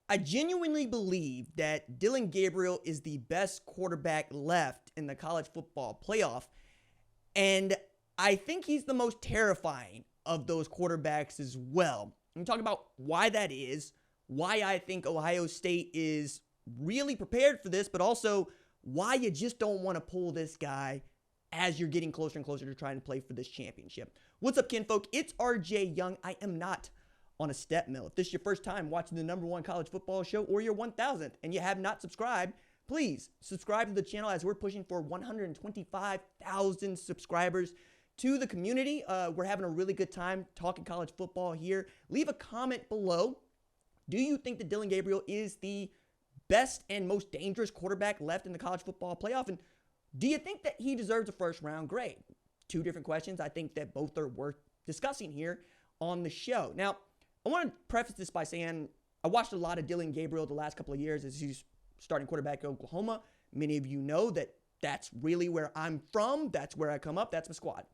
I genuinely believe that Dylan Gabriel is the best quarterback left in the college football playoff. And I think he's the most terrifying of those quarterbacks as well. I'm talking about why that is, why I think Ohio State is really prepared for this, but also why you just don't want to pull this guy as you're getting closer and closer to trying to play for this championship. What's up, kinfolk? It's RJ Young. I am not on a step mill. If this is your first time watching the #1 college football show or your 1000th and you have not subscribed, please subscribe to the channel as we're pushing for 125,000 subscribers to the community. We're having a really good time talking college football here. Leave a comment below. Do you think that Dylan Gabriel is the best and most dangerous quarterback left in the college football playoff? And do you think that he deserves a first round grade? Two different questions. I think that both are worth discussing here on the show. Now, I want to preface this by saying I watched a lot of Dylan Gabriel the last couple of years as he's starting quarterback at Oklahoma. Many of you know that that's really where I'm from. That's where I come up. That's my squad.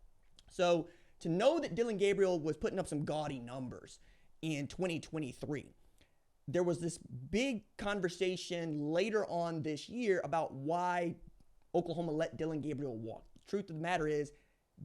So to know that Dylan Gabriel was putting up some gaudy numbers in 2023, there was this big conversation later on this year about why Oklahoma let Dylan Gabriel walk. The truth of the matter is,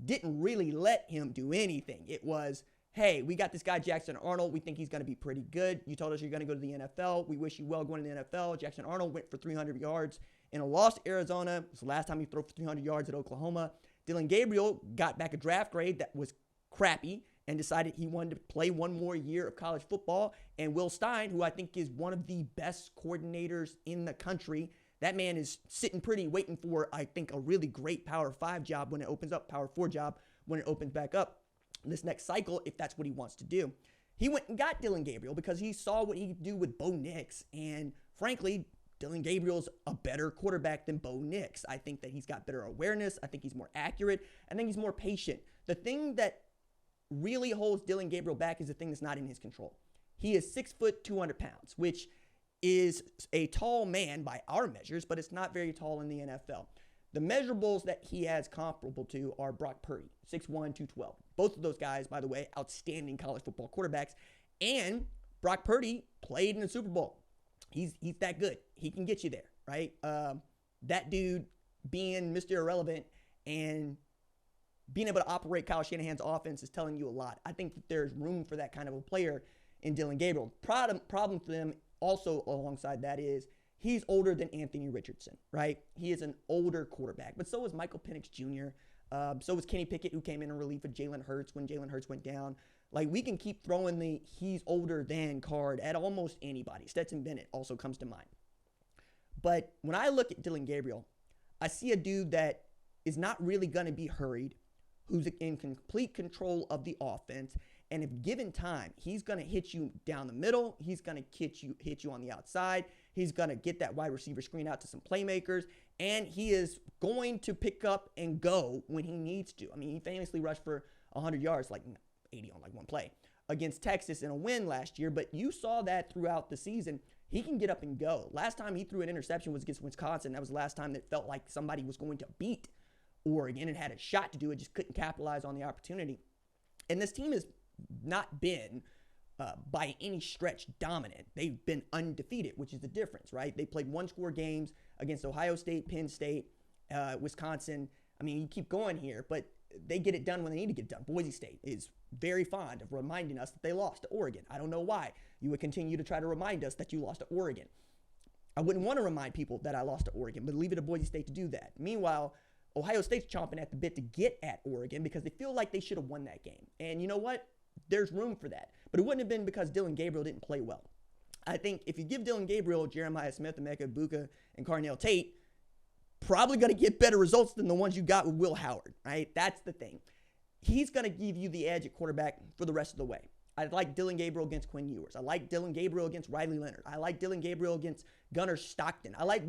didn't really let him do anything. It was, hey, we got this guy Jackson Arnold. We think he's going to be pretty good. You told us you're going to go to the NFL. We wish you well going to the NFL. Jackson Arnold went for 300 yards in a loss to Arizona. It was the last time he threw for 300 yards at Oklahoma. Dylan Gabriel got back a draft grade that was crappy and decided he wanted to play one more year of college football. And Will Stein, who I think is one of the best coordinators in the country, that man is sitting pretty waiting for, I think, a really great Power 5 job when it opens up, Power 4 job when it opens back up this next cycle, if that's what he wants to do. He went and got Dylan Gabriel because he saw what he could do with Bo Nix. And frankly, Dylan Gabriel's a better quarterback than Bo Nix. I think that he's got better awareness. I think he's more accurate. I think he's more patient. The thing that really holds Dylan Gabriel back is the thing that's not in his control. He is 6 foot, 200 pounds, which is a tall man by our measures, but it's not very tall in the NFL. The measurables that he has comparable to are Brock Purdy, 6'1", 212. Both of those guys, by the way, outstanding college football quarterbacks. And Brock Purdy played in the Super Bowl. He's that good. He can get you there, right? That dude being Mr. Irrelevant and being able to operate Kyle Shanahan's offense is telling you a lot. I think that there's room for that kind of a player in Dylan Gabriel. Problem for them also alongside that is he's older than Anthony Richardson, right? He is an older quarterback, but so is Michael Penix Jr. So was Kenny Pickett, who came in relief of Jalen Hurts when Jalen Hurts went down. Like, we can keep throwing the he's older than card at almost anybody. Stetson Bennett also comes to mind. But when I look at Dylan Gabriel, I see a dude that is not really going to be hurried, who's in complete control of the offense. And if given time, he's going to hit you down the middle. He's going to hit you on the outside. He's going to get that wide receiver screen out to some playmakers. And he is going to pick up and go when he needs to. I mean, he famously rushed for 100 yards, like 80 on like one play, against Texas in a win last year. But you saw that throughout the season. He can get up and go. Last time he threw an interception was against Wisconsin. That was the last time that felt like somebody was going to beat Oregon and had a shot to do it, just couldn't capitalize on the opportunity. And this team has not been by any stretch dominant. They've been undefeated, which is the difference, right? They played one-score games against Ohio State, Penn State, Wisconsin. I mean, you keep going here, but they get it done when they need to get it done. Boise State is very fond of reminding us that they lost to Oregon. I don't know why you would continue to try to remind us that you lost to Oregon. I wouldn't want to remind people that I lost to Oregon, but leave it to Boise State to do that. Meanwhile, Ohio State's chomping at the bit to get at Oregon because they feel like they should have won that game. And you know what? There's room for that. But it wouldn't have been because Dylan Gabriel didn't play well. I think if you give Dylan Gabriel, Jeremiah Smith, Emeka Egbuka, and Carnell Tate, probably going to get better results than the ones you got with Will Howard, right? That's the thing. He's going to give you the edge at quarterback for the rest of the way. I like Dylan Gabriel against Quinn Ewers. I like Dylan Gabriel against Riley Leonard. I like Dylan Gabriel against Gunnar Stockton. I like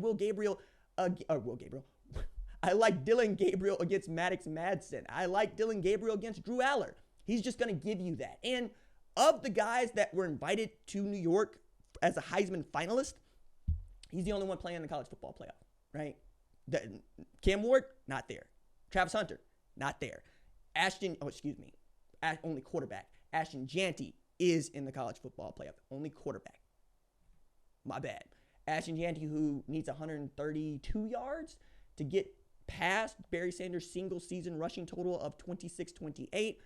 I like Dylan Gabriel against Maddox Madsen. I like Dylan Gabriel against Drew Aller. He's just going to give you that. And of the guys that were invited to New York as a Heisman finalist, he's the only one playing in the college football playoff, right? Cam Ward, not there. Travis Hunter, not there. Only quarterback. Ashton Janty is in the college football playoff, only quarterback. My bad. Ashton Jeanty, who needs 132 yards to get past Barry Sanders' single season rushing total of 26-28.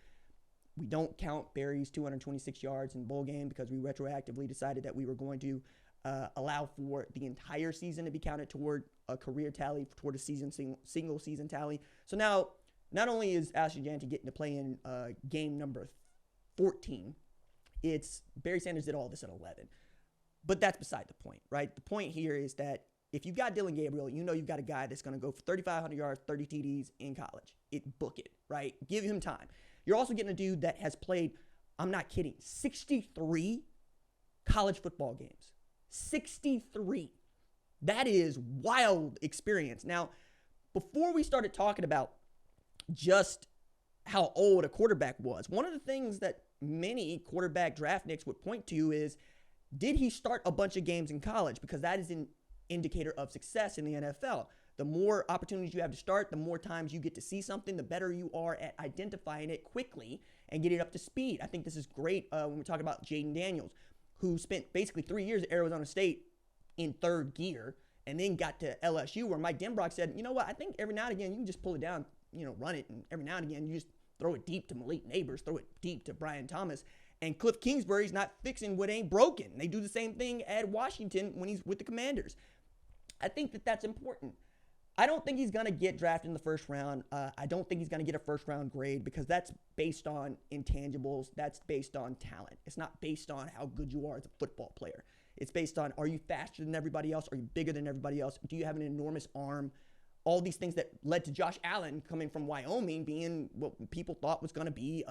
We don't count Barry's 226 yards in bowl game because we retroactively decided that we were going to allow for the entire season to be counted toward a career tally, toward a single season tally. So now, not only is Ashton Jeanty getting to play in game number 14, it's Barry Sanders did all this at 11. But that's beside the point, right? The point here is that if you've got Dylan Gabriel, you know you've got a guy that's going to go for 3,500 yards, 30 TDs in college. Book it, right? Give him time. You're also getting a dude that has played, I'm not kidding, 63 college football games. 63. That is wild experience. Now, before we started talking about just how old a quarterback was, one of the things that many quarterback draft nicks would point to is, did he start a bunch of games in college? Because that is an indicator of success in the NFL. The more opportunities you have to start, the more times you get to see something, the better you are at identifying it quickly and get it up to speed. I think this is great when we talk about Jaden Daniels, who spent basically 3 years at Arizona State in third gear and then got to LSU, where Mike Denbrock said, you know what, I think every now and again you can just pull it down, run it, and every now and again you just throw it deep to Malik Neighbors, throw it deep to Brian Thomas. And Cliff Kingsbury's not fixing what ain't broken. They do the same thing at Washington when he's with the Commanders. I think that that's important. I don't think he's going to get drafted in the first round. I don't think he's going to get a first-round grade because that's based on intangibles. That's based on talent. It's not based on how good you are as a football player. It's based on, are you faster than everybody else? Are you bigger than everybody else? Do you have an enormous arm? All these things that led to Josh Allen coming from Wyoming being what people thought was going to be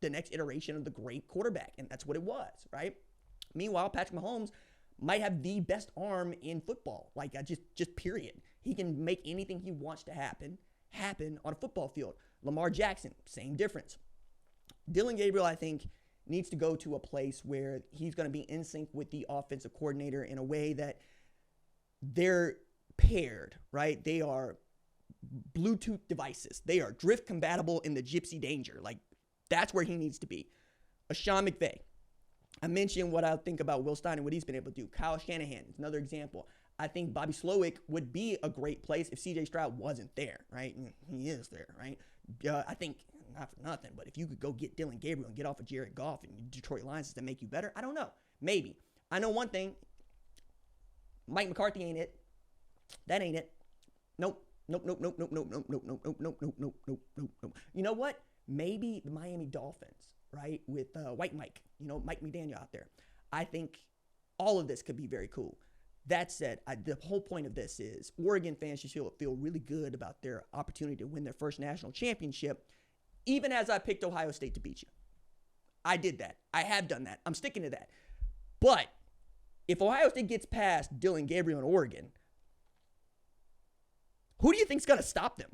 the next iteration of the great quarterback, and that's what it was, right? Meanwhile, Patrick Mahomes might have the best arm in football, just period. He can make anything he wants to happen on a football field. Lamar Jackson, same difference. Dylan Gabriel, I think, needs to go to a place where he's going to be in sync with the offensive coordinator in a way that they're paired, right? They are Bluetooth devices. They are drift compatible in the gypsy danger. That's where he needs to be. Sean McVay. I mentioned what I think about Will Stein and what he's been able to do. Kyle Shanahan is another example. I think Bobby Slowick would be a great place if C.J. Stroud wasn't there, right? And he is there, right? I think, not for nothing, but if you could go get Dylan Gabriel and get off of Jared Goff and Detroit Lions to make you better, I don't know. Maybe. I know one thing. Mike McCarthy ain't it. That ain't it. Nope. Nope. You know what? Maybe the Miami Dolphins, right? With White Mike, Mike McDaniel out there. I think all of this could be very cool. That said, the whole point of this is Oregon fans should feel really good about their opportunity to win their first national championship, even as I picked Ohio State to beat you. I did that. I have done that. I'm sticking to that. But if Ohio State gets past Dylan Gabriel in Oregon, who do you think's going to stop them?